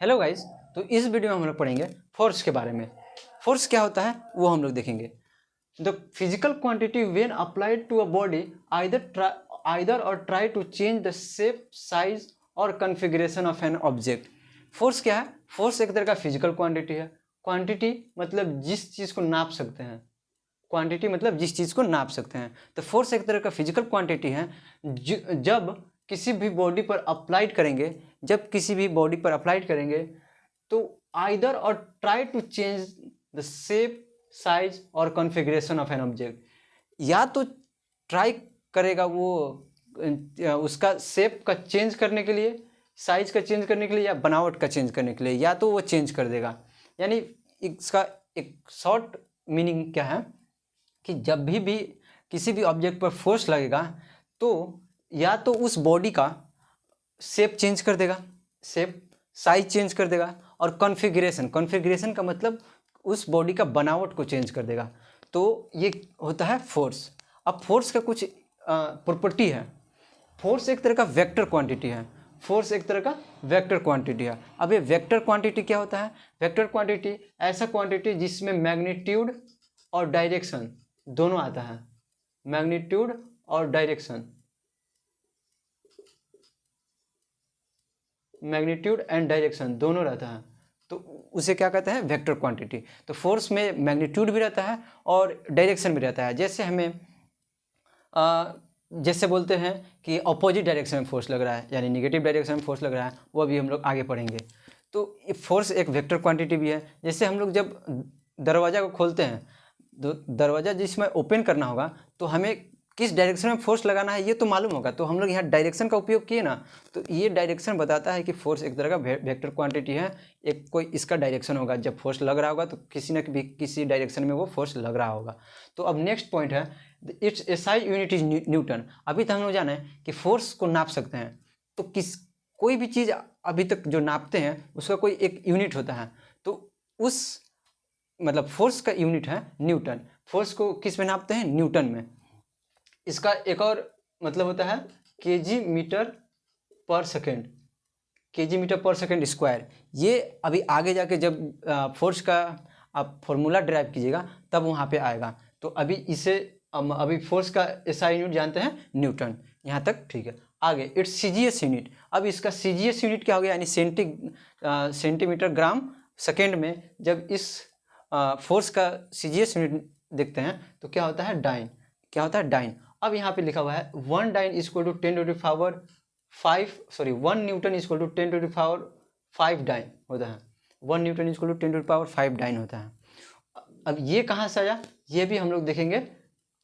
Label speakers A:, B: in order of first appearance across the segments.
A: Hello guys. तो इस video में हम लोग पढ़ेंगे फोर्स के बारे में। फोर्स क्या होता है वो हम लोग देखेंगे। The physical quantity when applied to a body either और try to change the shape size और configuration of an object. Force क्या है? फोर्स एक तरह का फिजिकल क्वांटिटी है। क्वांटिटी मतलब जिस चीज़ को नाप सकते हैं। क्वांटिटी मतलब जिस चीज़ को नाप सकते हैं। तो फोर्स एक तरह का फिजिकल क्वांटिटी है। जब किसी भी बॉडी पर अप्लाइड करेंगे तो आइदर और try to change the shape size और कॉन्फ़िगरेशन ऑफ एन ऑब्जेक्ट। या तो ट्राई करेगा वो उसका शेप का चेंज करने के लिए, साइज का चेंज करने के लिए, या बनावट का चेंज करने के लिए, या तो वो चेंज कर देगा। यानी इसका एक शॉर्ट मीनिंग क्या है कि जब भी किसी भी ऑब्जेक्ट पर फोर्स लगेगा तो या तो उस बॉडी का शेप चेंज कर देगा, शेप साइज चेंज कर देगा, और कॉन्फ़िगरेशन का मतलब उस बॉडी का बनावट को चेंज कर देगा। तो ये होता है फोर्स। अब फोर्स का कुछ प्रॉपर्टी है। फोर्स एक तरह का वेक्टर क्वांटिटी है। अब ये वेक्टर क्वांटिटी क्या होता है? वेक्टर क्वांटिटी ऐसा क्वांटिटी जिसमें मैग्नीट्यूड और डायरेक्शन दोनों आता है। मैग्नीट्यूड और मैग्नीट्यूड एंड डायरेक्शन दोनों रहता है, तो उसे क्या कहते हैं? Vector quantity. तो फोर्स में मैग्नीट्यूड भी रहता है और डायरेक्शन भी रहता है। जैसे हमें जैसे बोलते हैं कि अपोजिट डायरेक्शन में फोर्स लग रहा है, यानी निगेटिव डायरेक्शन में फोर्स लग रहा है, वो अभी हम लोग आगे पढ़ेंगे। तो फोर्स एक वेक्टर क्वांटिटी भी है। जैसे हम लोग जब दरवाज़ा को खोलते हैं, तो दरवाज़ा जिसमें ओपन करना होगा तो हमें किस डायरेक्शन में फोर्स लगाना है ये तो मालूम होगा, तो हम लोग यहाँ डायरेक्शन का उपयोग किए ना, तो ये डायरेक्शन बताता है कि फोर्स एक तरह का वेक्टर क्वांटिटी है। एक कोई इसका डायरेक्शन होगा, जब फोर्स लग रहा होगा तो किसी न किसी डायरेक्शन में वो फोर्स लग रहा होगा। तो अब नेक्स्ट पॉइंट है, it's SI unit is Newton. अभी तक हम लोग जाना है कि फोर्स को नाप सकते हैं, तो कोई भी चीज़ अभी तक जो नापते हैं उसका कोई एक यूनिट होता है, तो उस मतलब फोर्स का यूनिट है न्यूटन। फोर्स को किस में नापते हैं? न्यूटन में। इसका एक और मतलब होता है केजी मीटर पर सेकेंड स्क्वायर। ये अभी आगे जाके जब फोर्स का आप फॉर्मूला ड्राइव कीजिएगा तब वहाँ पे आएगा। तो अभी अभी फोर्स का एसआई यूनिट जानते हैं न्यूटन, यहाँ तक ठीक है। आगे इट्स सीजीएस यूनिट। अब इसका सीजीएस यूनिट क्या हो गया? यानी सेंटीमीटर ग्राम सेकेंड में जब इस फोर्स का सीजीएस यूनिट देखते हैं तो क्या होता है? डाइन। क्या होता है? डाइन। अब यहाँ पे लिखा हुआ है 1 dyne equal to 10 to the power 1 newton equal to 10 to the power 5 dyne होता है। 1 newton equal to 10 to the power 5 dyne होता है। अब ये कहाँ से आया ये भी हम लोग देखेंगे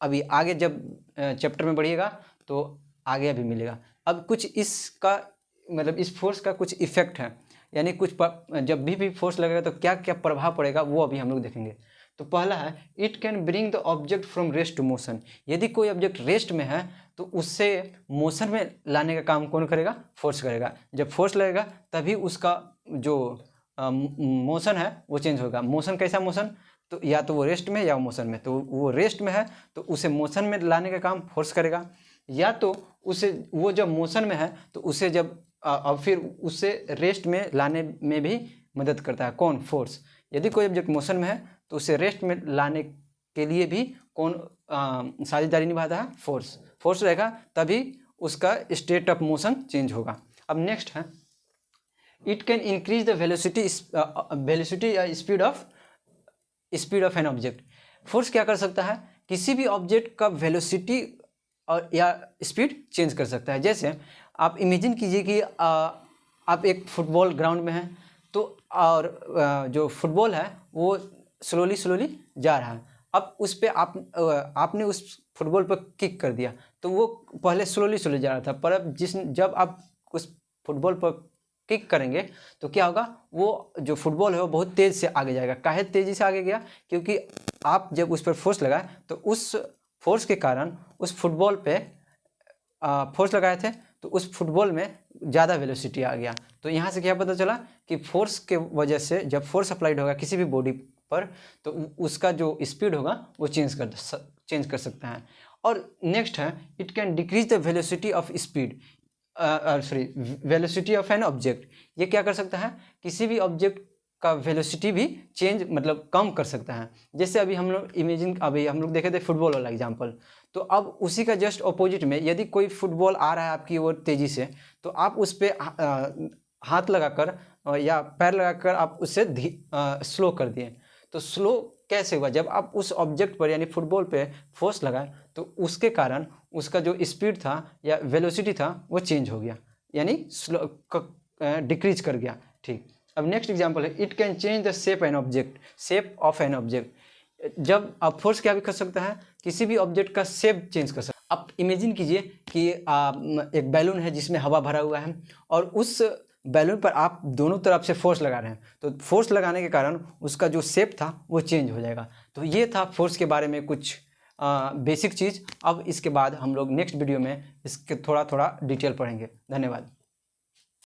A: अभी आगे, जब चैप्टर में बढ़िएगा तो आगे अभी मिलेगा। अब कुछ इसका मतलब इस फोर्स का कुछ इफेक्ट है, यानी कुछ जब भी फोर्स लगेगा तो क्या क्या प्रभाव पड़ेगा वो अभी हम लोग देखेंगे। तो पहला है it can bring the object from rest to motion. यदि कोई ऑब्जेक्ट रेस्ट में है तो उससे मोशन में लाने का काम कौन करेगा? फोर्स करेगा। जब फोर्स लगेगा तभी उसका जो मोशन है वो चेंज होगा। मोशन कैसा मोशन? तो या तो वो रेस्ट में या मोशन में। तो वो रेस्ट में है तो उसे मोशन में लाने का काम फोर्स करेगा, या तो उसे वो जब मोशन में है तो उसे जब अब फिर उससे रेस्ट में लाने में भी मदद करता है कौन? फोर्स। यदि कोई ऑब्जेक्ट मोशन में है तो उसे रेस्ट में लाने के लिए भी कौन साझेदारी निभाता है? फोर्स। फोर्स रहेगा तभी उसका स्टेट ऑफ मोशन चेंज होगा। अब नेक्स्ट है it can increase the velocity या speed of an object. Force क्या कर सकता है? किसी भी ऑब्जेक्ट का वेलोसिटी और या स्पीड चेंज कर सकता है। जैसे आप इमेजिन कीजिए कि आप एक फुटबॉल ग्राउंड में हैं तो और जो फुटबॉल है वो स्लोली जा रहा है। अब उस पर आपने उस फुटबॉल पर किक कर दिया तो वो पहले स्लोली जा रहा था, पर अब जब आप उस फुटबॉल पर किक करेंगे तो क्या होगा? वो जो फुटबॉल है वो बहुत तेज़ से आगे जाएगा। काहे तेज़ी से आगे गया? क्योंकि आप जब उस पर फोर्स लगाए तो उस फोर्स के कारण उस फुटबॉल पे फोर्स लगाए थे तो उस फुटबॉल में ज़्यादा वेलोसिटी आ गया। तो यहाँ से क्या पता चला कि फोर्स के वजह से जब फोर्स अप्लाइड होगा किसी भी बॉडी पर तो उसका जो स्पीड होगा वो चेंज कर सकता है। और नेक्स्ट है it can decrease the velocity of speed. Sorry velocity of an object, ये क्या कर सकता है, किसी भी ऑब्जेक्ट का वेलोसिटी भी चेंज मतलब कम कर सकता है। जैसे अभी हम लोग इमेजिन, अभी हम लोग देखे थे फुटबॉल वाला एग्जांपल, तो अब उसी का जस्ट अपोजिट में यदि कोई फुटबॉल आ रहा है आपकी ओर तेज़ी से, तो आप उस पर हाथ लगाकर या पैर लगाकर आप उससे स्लो कर दिए। तो स्लो कैसे हुआ, जब आप उस ऑब्जेक्ट पर यानी फुटबॉल पे फोर्स लगाए तो उसके कारण उसका जो स्पीड था या वेलोसिटी था वो चेंज हो गया, यानी स्लो डिक्रीज कर गया। ठीक, अब नेक्स्ट एग्जांपल है, it can change the shape of an object. जब आप फोर्स क्या भी कर सकता है, किसी भी ऑब्जेक्ट का शेप चेंज कर सकता है। आप इमेजिन कीजिए कि एक बैलून है जिसमें हवा भरा हुआ है और उस बैलून पर आप दोनों तरफ से फोर्स लगा रहे हैं, तो फोर्स लगाने के कारण उसका जो शेप था वो चेंज हो जाएगा। तो ये था फोर्स के बारे में कुछ बेसिक चीज़। अब इसके बाद हम लोग नेक्स्ट वीडियो में इसके थोड़ा थोड़ा डिटेल पढ़ेंगे। धन्यवाद।